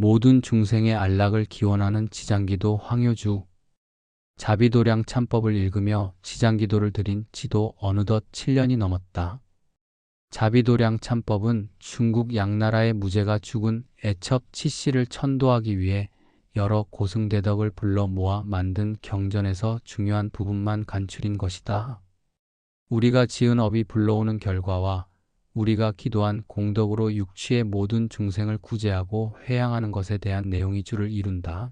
모든 중생의 안락을 기원하는 지장기도 황효주. 자비도량 참법을 읽으며 지장기도를 드린 지도 어느덧 7년이 넘었다. 자비도량 참법은 중국 양나라의 무제가 죽은 애첩 치씨를 천도하기 위해 여러 고승대덕을 불러 모아 만든 경전에서 중요한 부분만 간추린 것이다. 우리가 지은 업이 불러오는 결과와 우리가 기도한 공덕으로 육취의 모든 중생을 구제하고 회양하는 것에 대한 내용이 주를 이룬다.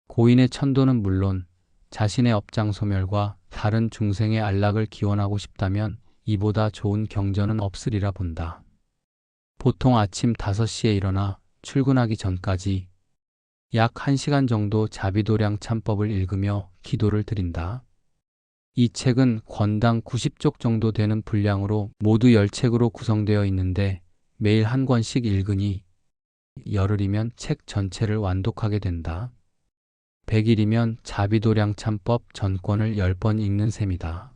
고인의 천도는 물론 자신의 업장 소멸과 다른 중생의 안락을 기원하고 싶다면 이보다 좋은 경전은 없으리라 본다. 보통 아침 5시에 일어나 출근하기 전까지 약 1시간 정도 자비도량 참법을 읽으며 기도를 드린다. 이 책은 권당 90쪽 정도 되는 분량으로 모두 10책으로 구성되어 있는데 매일 한 권씩 읽으니 열흘이면 책 전체를 완독하게 된다. 100일이면 자비도량 참법 전권을 10번 읽는 셈이다.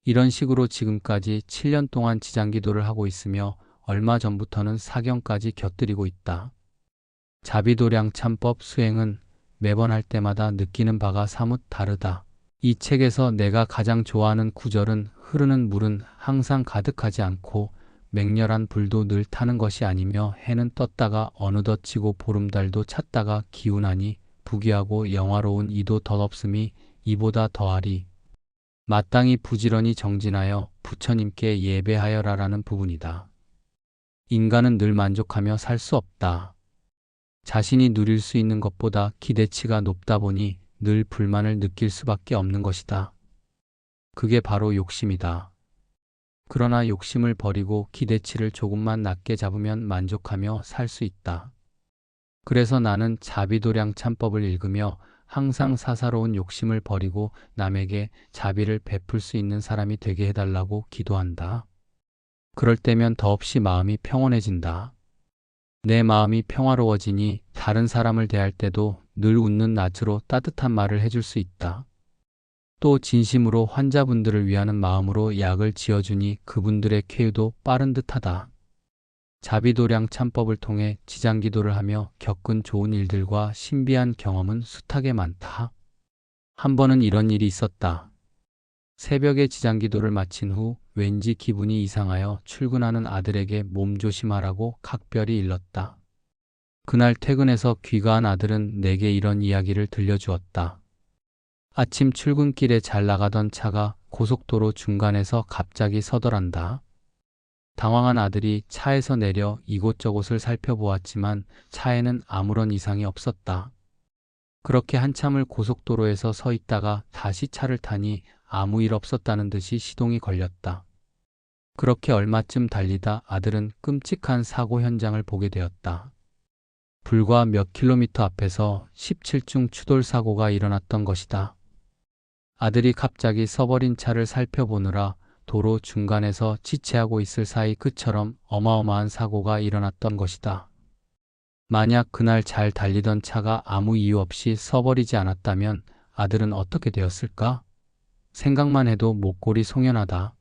이런 식으로 지금까지 7년 동안 지장기도를 하고 있으며 얼마 전부터는 사경까지 곁들이고 있다. 자비도량 참법 수행은 매번 할 때마다 느끼는 바가 사뭇 다르다. 이 책에서 내가 가장 좋아하는 구절은 흐르는 물은 항상 가득하지 않고 맹렬한 불도 늘 타는 것이 아니며 해는 떴다가 어느덧 지고 보름달도 찼다가 기운하니 부귀하고 영화로운 이도 덧없음이 이보다 더하리. 마땅히 부지런히 정진하여 부처님께 예배하여라라는 부분이다. 인간은 늘 만족하며 살 수 없다. 자신이 누릴 수 있는 것보다 기대치가 높다 보니 늘 불만을 느낄 수밖에 없는 것이다. 그게 바로 욕심이다. 그러나 욕심을 버리고 기대치를 조금만 낮게 잡으면 만족하며 살 수 있다. 그래서 나는 자비도량 참법을 읽으며 항상 사사로운 욕심을 버리고 남에게 자비를 베풀 수 있는 사람이 되게 해달라고 기도한다. 그럴 때면 더없이 마음이 평온해진다. 내 마음이 평화로워지니 다른 사람을 대할 때도 늘 웃는 낯으로 따뜻한 말을 해줄 수 있다. 또 진심으로 환자분들을 위하는 마음으로 약을 지어주니 그분들의 쾌유도 빠른 듯하다. 자비도량 참법을 통해 지장기도를 하며 겪은 좋은 일들과 신비한 경험은 숱하게 많다. 한 번은 이런 일이 있었다. 새벽에 지장기도를 마친 후 왠지 기분이 이상하여 출근하는 아들에게 몸조심하라고 각별히 일렀다. 그날 퇴근해서 귀가한 아들은 내게 이런 이야기를 들려주었다. 아침 출근길에 잘 나가던 차가 고속도로 중간에서 갑자기 서더란다. 당황한 아들이 차에서 내려 이곳저곳을 살펴보았지만 차에는 아무런 이상이 없었다. 그렇게 한참을 고속도로에서 서 있다가 다시 차를 타니 아무 일 없었다는 듯이 시동이 걸렸다. 그렇게 얼마쯤 달리다 아들은 끔찍한 사고 현장을 보게 되었다. 불과 몇 킬로미터 앞에서 17중 추돌 사고가 일어났던 것이다. 아들이 갑자기 서버린 차를 살펴보느라 도로 중간에서 지체하고 있을 사이 그처럼 어마어마한 사고가 일어났던 것이다. 만약 그날 잘 달리던 차가 아무 이유 없이 서버리지 않았다면 아들은 어떻게 되었을까? 생각만 해도 목골이 송연하다.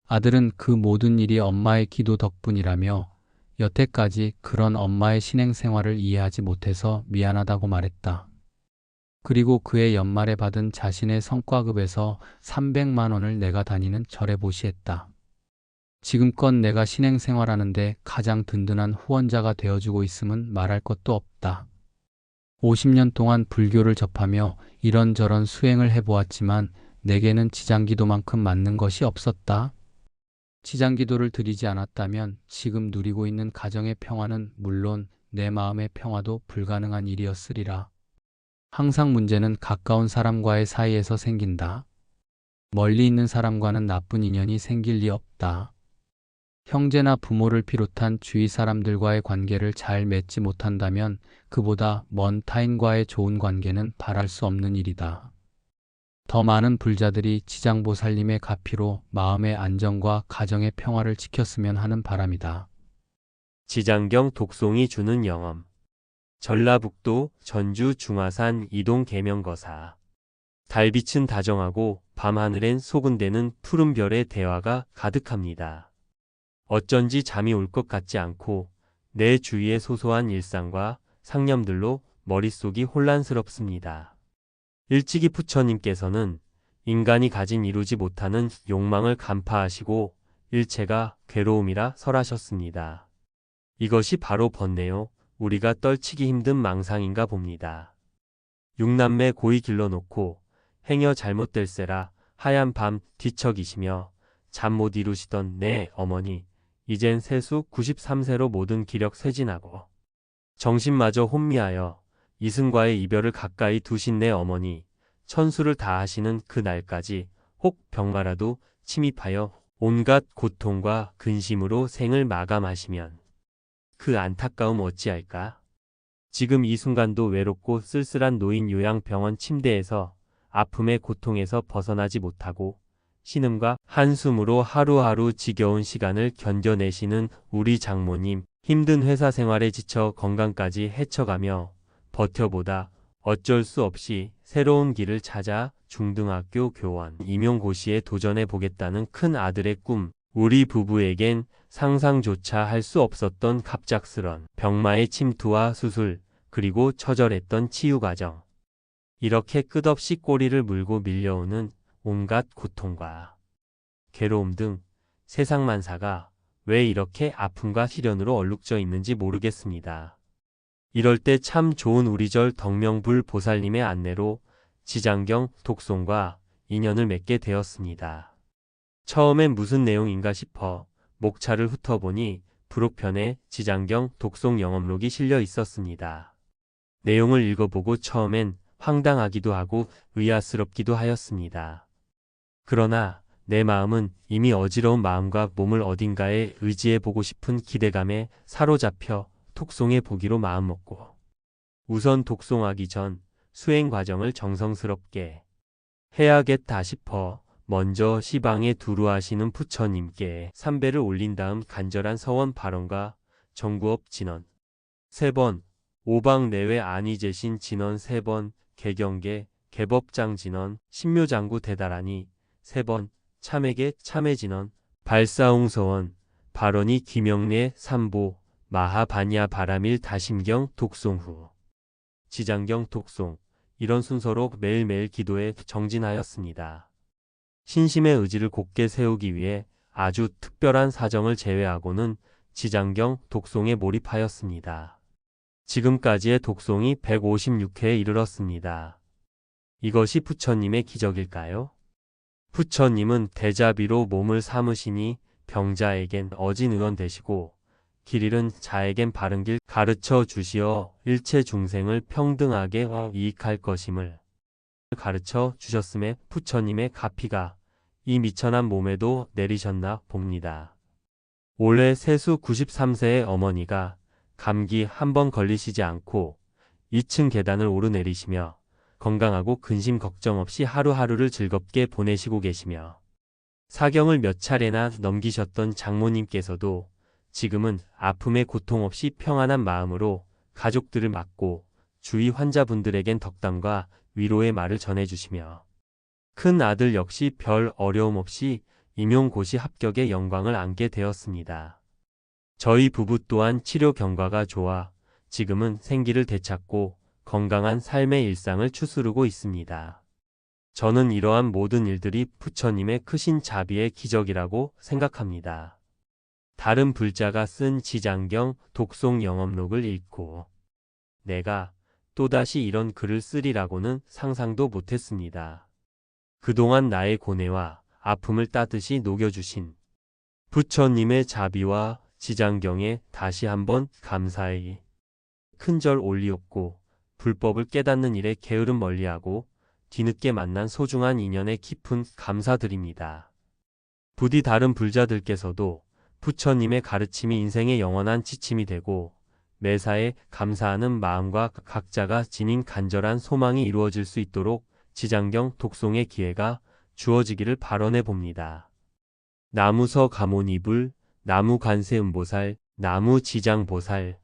아들은 그 모든 일이 엄마의 기도 덕분이라며 여태까지 그런 엄마의 신행생활을 이해하지 못해서 미안하다고 말했다. 그리고 그해 연말에 받은 자신의 성과급에서 300만 원을 내가 다니는 절에 보시했다. 지금껏 내가 신행생활하는데 가장 든든한 후원자가 되어주고 있음은 말할 것도 없다. 50년 동안 불교를 접하며 이런저런 수행을 해보았지만 내게는 지장기도만큼 맞는 것이 없었다. 지장기도를 드리지 않았다면 지금 누리고 있는 가정의 평화는 물론 내 마음의 평화도 불가능한 일이었으리라. 항상 문제는 가까운 사람과의 사이에서 생긴다. 멀리 있는 사람과는 나쁜 인연이 생길 리 없다. 형제나 부모를 비롯한 주위 사람들과의 관계를 잘 맺지 못한다면 그보다 먼 타인과의 좋은 관계는 바랄 수 없는 일이다. 더 많은 불자들이 지장보살님의 가피로 마음의 안정과 가정의 평화를 지켰으면 하는 바람이다. 지장경 독송이 주는 영험. 전라북도 전주 중화산 이동 계명거사. 달빛은 다정하고 밤하늘엔 소근대는 푸른 별의 대화가 가득합니다. 어쩐지 잠이 올 것 같지 않고 내 주위의 소소한 일상과 상념들로 머릿속이 혼란스럽습니다. 일찍이 부처님께서는 인간이 가진 이루지 못하는 욕망을 간파하시고 일체가 괴로움이라 설하셨습니다. 이것이 바로 번뇌요, 우리가 떨치기 힘든 망상인가 봅니다. 육남매 고이 길러놓고 행여 잘못될세라 하얀 밤 뒤척이시며 잠 못 이루시던 내 어머니, 이젠 세수 93세로 모든 기력 쇠진하고 정신마저 혼미하여 이승과의 이별을 가까이 두신 내 어머니, 천수를 다하시는 그 날까지 혹 병마라도 침입하여 온갖 고통과 근심으로 생을 마감하시면 그 안타까움 어찌할까? 지금 이 순간도 외롭고 쓸쓸한 노인 요양병원 침대에서 아픔의 고통에서 벗어나지 못하고 신음과 한숨으로 하루하루 지겨운 시간을 견뎌내시는 우리 장모님, 힘든 회사 생활에 지쳐 건강까지 해쳐가며 버텨보다 어쩔 수 없이 새로운 길을 찾아 중등학교 교원 임용고시에 도전해 보겠다는 큰 아들의 꿈, 우리 부부에겐 상상조차 할 수 없었던 갑작스런 병마의 침투와 수술, 그리고 처절했던 치유 과정. 이렇게 끝없이 꼬리를 물고 밀려오는 온갖 고통과 괴로움 등 세상 만사가 왜 이렇게 아픔과 시련으로 얼룩져 있는지 모르겠습니다. 이럴 때 참 좋은 우리절 덕명불 보살님의 안내로 지장경 독송과 인연을 맺게 되었습니다. 처음엔 무슨 내용인가 싶어 목차를 훑어보니 부록편에 지장경 독송 영업록이 실려 있었습니다. 내용을 읽어보고 처음엔 황당하기도 하고 의아스럽기도 하였습니다. 그러나 내 마음은 이미 어지러운 마음과 몸을 어딘가에 의지해보고 싶은 기대감에 사로잡혀 독송해 보기로 마음먹고 우선 독송하기 전 수행 과정을 정성스럽게 해야겠다 싶어 먼저 시방에 두루하시는 부처님께 삼배를 올린 다음 간절한 서원 발언과 정구업 진언 3번, 오방 내외 안위제신 진언 3번, 개경계 개법장 진언 신묘장구 대다라니 3번, 참에게 참해진언 발사홍서원 발언이 김영래 삼보 마하바냐 바라밀 다심경 독송 후 지장경 독송 이런 순서로 매일매일 기도에 정진하였습니다. 신심의 의지를 곧게 세우기 위해 아주 특별한 사정을 제외하고는 지장경 독송에 몰입하였습니다. 지금까지의 독송이 156회에 이르렀습니다. 이것이 부처님의 기적일까요? 부처님은 대자비로 몸을 삼으시니 병자에겐 어진 의원 되시고 길 잃은 자에겐 바른 길 가르쳐 주시어 일체 중생을 평등하게 이익할 것임을 가르쳐 주셨음에 부처님의 가피가 이 미천한 몸에도 내리셨나 봅니다. 올해 세수 93세의 어머니가 감기 한 번 걸리시지 않고 2층 계단을 오르내리시며 건강하고 근심 걱정 없이 하루하루를 즐겁게 보내시고 계시며 사경을 몇 차례나 넘기셨던 장모님께서도 지금은 아픔의 고통 없이 평안한 마음으로 가족들을 맡고 주위 환자분들에겐 덕담과 위로의 말을 전해주시며 큰 아들 역시 별 어려움 없이 임용고시 합격의 영광을 안게 되었습니다. 저희 부부 또한 치료 경과가 좋아 지금은 생기를 되찾고 건강한 삶의 일상을 추스르고 있습니다. 저는 이러한 모든 일들이 부처님의 크신 자비의 기적이라고 생각합니다. 다른 불자가 쓴 지장경 독송 영업록을 읽고 내가 또다시 이런 글을 쓰리라고는 상상도 못했습니다. 그동안 나의 고뇌와 아픔을 따뜻이 녹여주신 부처님의 자비와 지장경에 다시 한번 감사히 큰절 올리옵고 불법을 깨닫는 일에 게으름 멀리하고 뒤늦게 만난 소중한 인연에 깊은 감사드립니다. 부디 다른 불자들께서도 부처님의 가르침이 인생의 영원한 지침이 되고 매사에 감사하는 마음과 각자가 지닌 간절한 소망이 이루어질 수 있도록 지장경 독송의 기회가 주어지기를 발언해 봅니다. 나무서 가모니불, 나무관세음보살, 나무지장보살